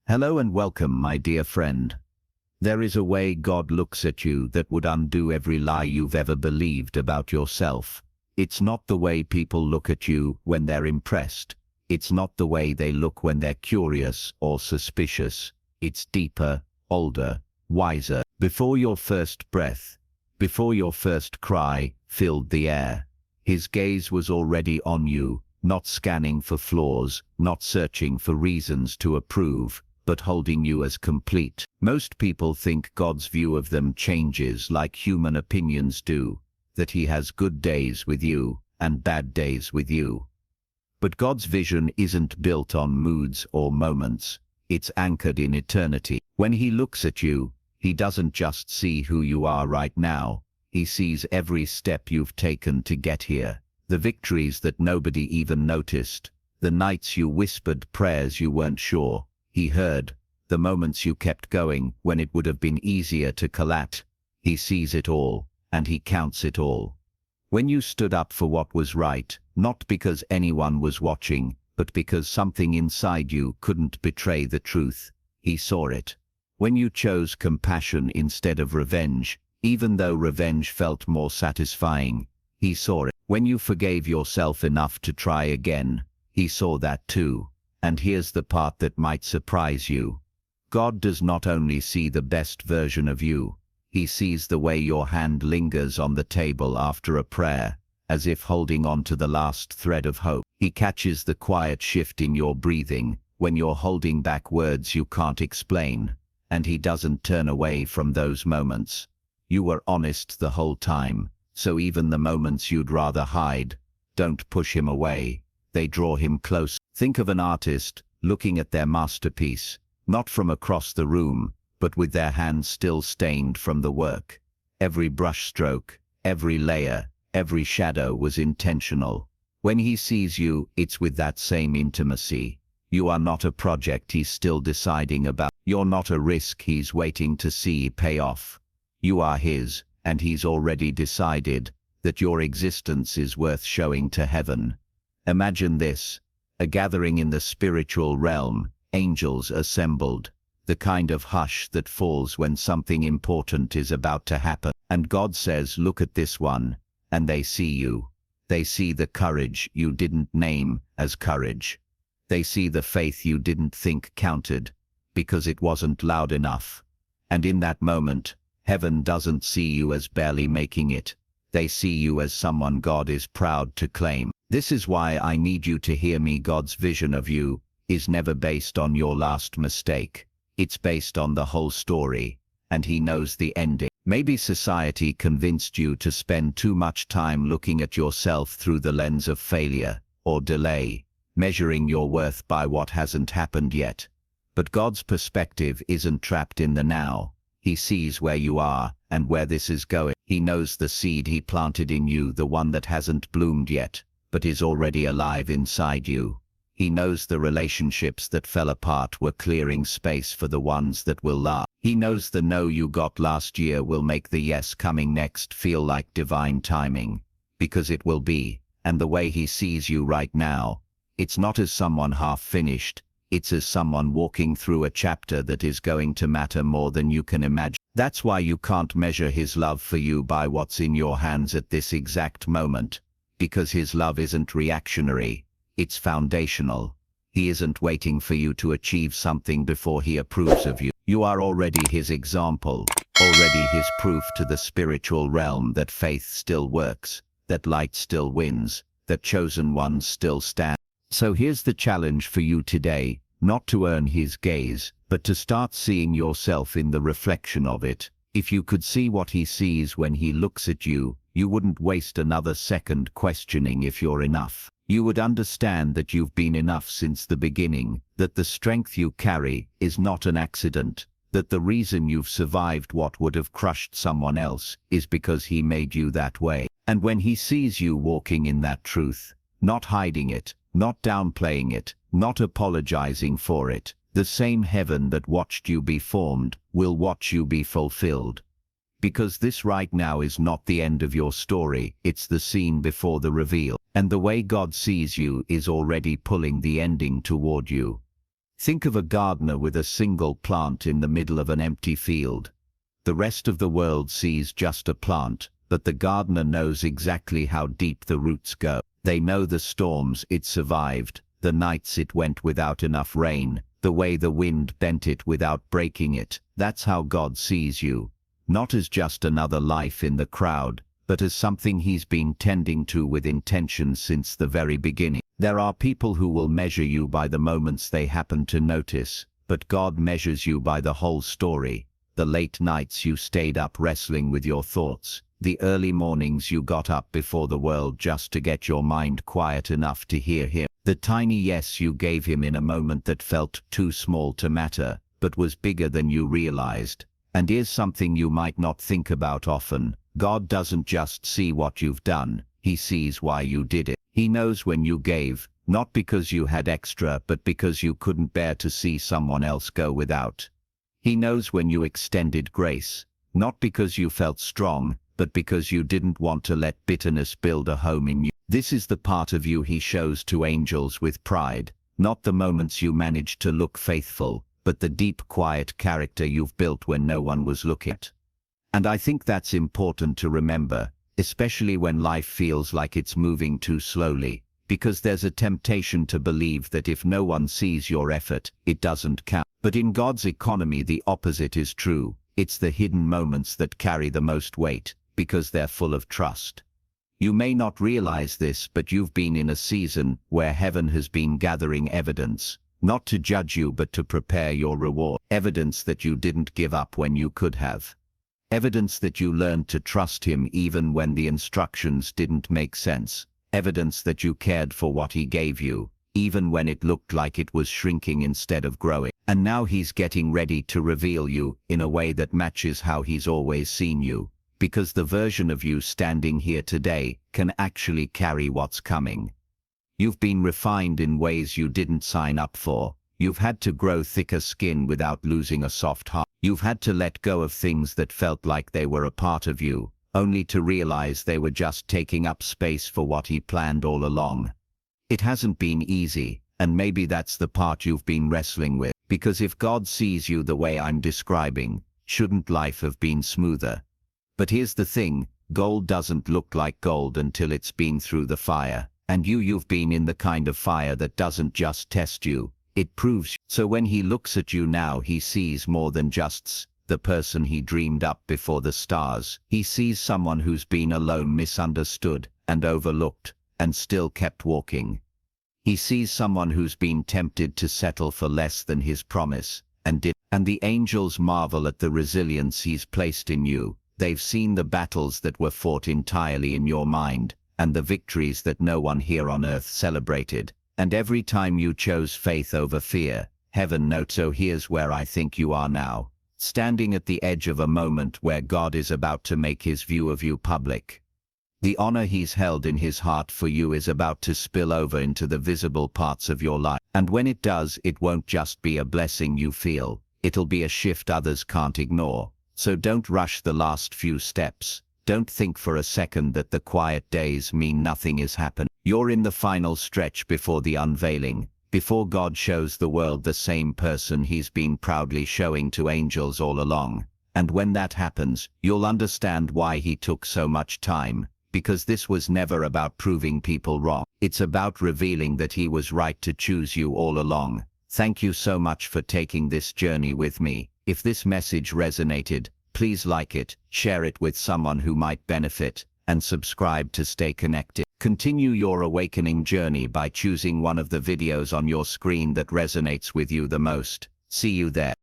Hello and welcome, my dear friend. There is a way God looks at you that would undo every lie you've ever believed about yourself. It's not the way people look at you when they're impressed. It's not the way they look when they're curious or suspicious. It's deeper, older, wiser. Before your first breath, before your first cry filled the air, His gaze was already on you, not scanning for flaws, not searching for reasons to approve, but holding you as complete. Most people think God's view of them changes like human opinions do, that He has good days with you and bad days with you. But God's vision isn't built on moods or moments. It's anchored in eternity. When He looks at you, He doesn't just see who you are right now. He sees every step you've taken to get here, the victories that nobody even noticed, the nights you whispered prayers you weren't sure He heard, the moments you kept going when it would have been easier to collapse. He sees it all, and He counts it all. When you stood up for what was right, not because anyone was watching, but because something inside you couldn't betray the truth, He saw it. When you chose compassion instead of revenge, even though revenge felt more satisfying, He saw it. When you forgave yourself enough to try again, He saw that too. And here's the part that might surprise you. God does not only see the best version of you, He sees the way your hand lingers on the table after a prayer, as if holding on to the last thread of hope. He catches the quiet shift in your breathing, when you're holding back words you can't explain, and He doesn't turn away from those moments. You were honest the whole time, so even the moments you'd rather hide don't push Him away. They draw Him close. Think of an artist looking at their masterpiece, not from across the room, but with their hands still stained from the work. Every brushstroke, every layer, every shadow was intentional. When He sees you, it's with that same intimacy. You are not a project He's still deciding about. You're not a risk He's waiting to see pay off. You are His, and He's already decided that your existence is worth showing to heaven. Imagine this. A gathering in the spiritual realm, angels assembled, the kind of hush that falls when something important is about to happen. And God says, look at this one, and they see you. They see the courage you didn't name as courage. They see the faith you didn't think counted, because it wasn't loud enough. And in that moment, heaven doesn't see you as barely making it. They see you as someone God is proud to claim. This is why I need you to hear me. God's vision of you is never based on your last mistake. It's based on the whole story, and He knows the ending. Maybe society convinced you to spend too much time looking at yourself through the lens of failure or delay, measuring your worth by what hasn't happened yet. But God's perspective isn't trapped in the now. He sees where you are and where this is going. He knows the seed He planted in you, the one that hasn't bloomed yet, but is already alive inside you. He knows the relationships that fell apart were clearing space for the ones that will last. He knows the no you got last year will make the yes coming next feel like divine timing, because it will be. And the way He sees you right now, it's not as someone half finished, it's as someone walking through a chapter that is going to matter more than you can imagine. That's why you can't measure His love for you by what's in your hands at this exact moment. Because His love isn't reactionary, it's foundational. He isn't waiting for you to achieve something before He approves of you. You are already His example, already His proof to the spiritual realm that faith still works, that light still wins, that chosen ones still stand. So here's the challenge for you today, not to earn His gaze, but to start seeing yourself in the reflection of it. If you could see what He sees when He looks at you, you wouldn't waste another second questioning if you're enough. You would understand that you've been enough since the beginning, that the strength you carry is not an accident, that the reason you've survived what would have crushed someone else is because He made you that way. And when He sees you walking in that truth, not hiding it, not downplaying it, not apologizing for it, the same heaven that watched you be formed will watch you be fulfilled. Because this right now is not the end of your story, it's the scene before the reveal. And the way God sees you is already pulling the ending toward you. Think of a gardener with a single plant in the middle of an empty field. The rest of the world sees just a plant, but the gardener knows exactly how deep the roots go. They know the storms it survived, the nights it went without enough rain, the way the wind bent it without breaking it. That's how God sees you. Not as just another life in the crowd, but as something he's been tending to with intention since the very beginning. There are people who will measure you by the moments they happen to notice, but God measures you by the whole story. The late nights you stayed up wrestling with your thoughts, the early mornings you got up before the world just to get your mind quiet enough to hear him, the tiny yes you gave him in a moment that felt too small to matter, but was bigger than you realized. And here's something you might not think about often. God doesn't just see what you've done, he sees why you did it. He knows when you gave, not because you had extra, but because you couldn't bear to see someone else go without. He knows when you extended grace, not because you felt strong, but because you didn't want to let bitterness build a home in you. This is the part of you he shows to angels with pride, not the moments you managed to look faithful, but the deep, quiet character you've built when no one was looking. And I think that's important to remember, especially when life feels like it's moving too slowly, because there's a temptation to believe that if no one sees your effort, it doesn't count. But in God's economy, the opposite is true. It's the hidden moments that carry the most weight, because they're full of trust. You may not realize this, but you've been in a season where heaven has been gathering evidence, not to judge you but to prepare your reward. Evidence that you didn't give up when you could have. Evidence that you learned to trust him even when the instructions didn't make sense. Evidence that you cared for what he gave you, even when it looked like it was shrinking instead of growing. And now he's getting ready to reveal you in a way that matches how he's always seen you, because the version of you standing here today can actually carry what's coming. You've been refined in ways you didn't sign up for. You've had to grow thicker skin without losing a soft heart. You've had to let go of things that felt like they were a part of you, only to realize they were just taking up space for what he planned all along. It hasn't been easy, and maybe that's the part you've been wrestling with, because if God sees you the way I'm describing, shouldn't life have been smoother? But here's the thing, gold doesn't look like gold until it's been through the fire, and you've been in the kind of fire that doesn't just test you, it proves you. So when he looks at you now, he sees more than just the person he dreamed up before the stars. He sees someone who's been alone, misunderstood, and overlooked, and still kept walking. He sees someone who's been tempted to settle for less than his promise, and did. And the angels marvel at the resilience he's placed in you. They've seen the battles that were fought entirely in your mind, and the victories that no one here on earth celebrated. And every time you chose faith over fear, heaven notes. So here's where I think you are now, standing at the edge of a moment where God is about to make his view of you public. The honor he's held in his heart for you is about to spill over into the visible parts of your life. And when it does, it won't just be a blessing you feel, it'll be a shift others can't ignore. So don't rush the last few steps. Don't think for a second that the quiet days mean nothing is happening. You're in the final stretch before the unveiling, before God shows the world the same person he's been proudly showing to angels all along. And when that happens, you'll understand why he took so much time, because this was never about proving people wrong. It's about revealing that he was right to choose you all along. Thank you so much for taking this journey with me. If this message resonated, please like it, share it with someone who might benefit, and subscribe to stay connected. Continue your awakening journey by choosing one of the videos on your screen that resonates with you the most. See you there.